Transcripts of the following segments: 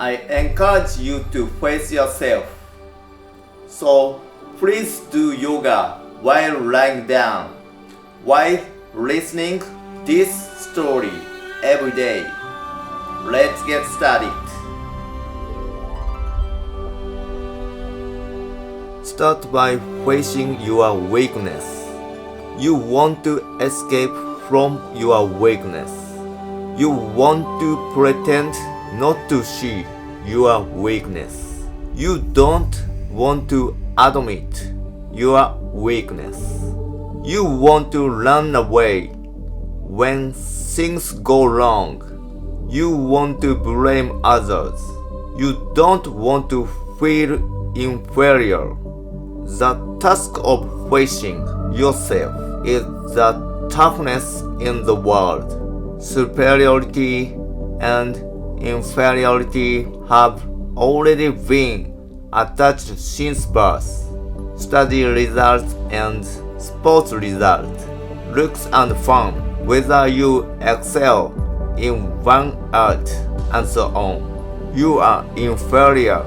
I encourage you to face yourself. So please do yoga while lying down, while listening this story every day. Let's get started. Start by facing your weakness. You want to escape from your weakness. You want to pretend not to see your weakness. You don't want to admit your weakness. You want to run away when things go wrong. You want to blame others. You don't want to feel inferior. The task of facing yourself is the toughest in the world. Superiority and inferiority have already been attached since birth. Study results and sports results, looks and fun, whether you excel in one art, and so on. You are inferior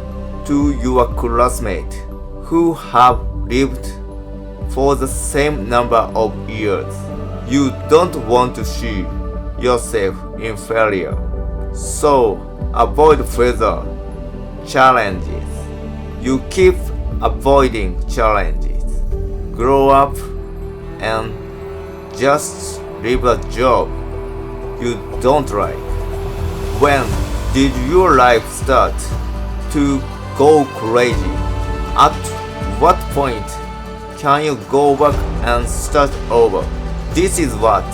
to your classmates who have lived for the same number of years. You don't want to see yourself inferior. So avoid further challenges. You keep avoiding challenges. Grow up and just leave a job you don't like. When did your life start to go crazy? At what point can you go back and start over? This is what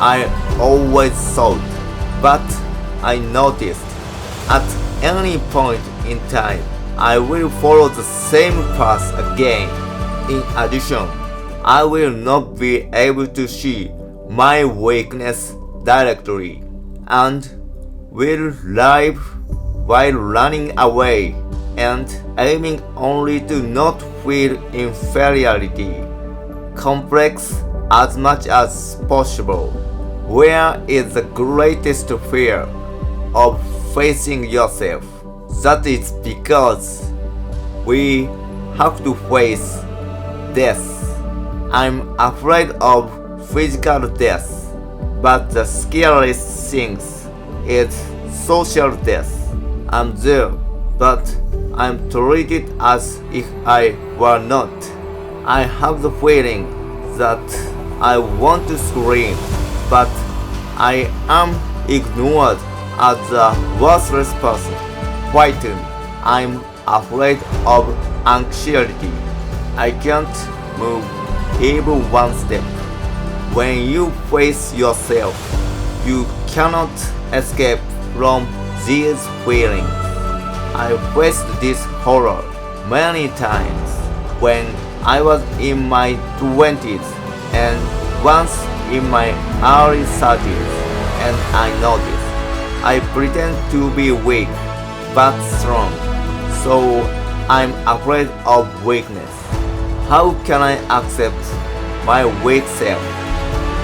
I always thought, but I noticed at any point in time I will follow the same path again. In addition, I will not be able to see my weakness directly and will live while running away and aiming only to not feel inferiority complex as much as possible. Where is the greatest fear of facing yourself? That is because we have to face death. I'm afraid of physical death, but the scariest thing is social death. I'm there, but I'm treated as if I were not. I have the feeling that I want to scream, but I am ignored as a worthless person. Frightened, I'm afraid of anxiety. I can't move even one step. When you face yourself, you cannot escape from these feelings. I faced this horror many times when I was in my 20s and once in my early 30s, and I noticed I pretend to be weak but strong, so I'm afraid of weakness. How can I accept my weak self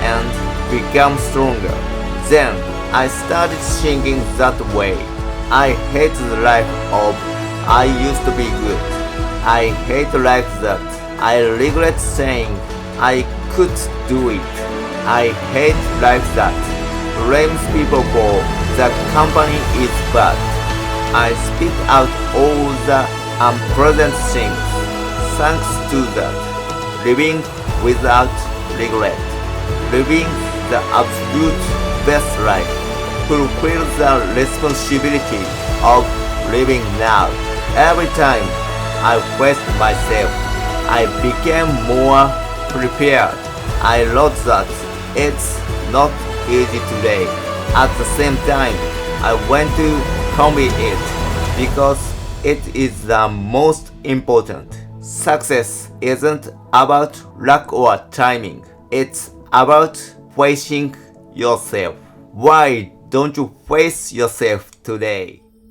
and become stronger? Then I started thinking that way. I hate the life of I used to be good. I hate life that I regret saying I could do it. I hate life that blames people for the company is bad. I speak out all the unpleasant things. Thanks to that, living without regret, living the absolute best life, fulfill the responsibility of living now. Every time I faced myself, I became more prepared. I wrote that it's not easy today. At the same time, I want to commit it because it is the most important. Success isn't about luck or timing. It's about facing yourself. Why don't you face yourself today?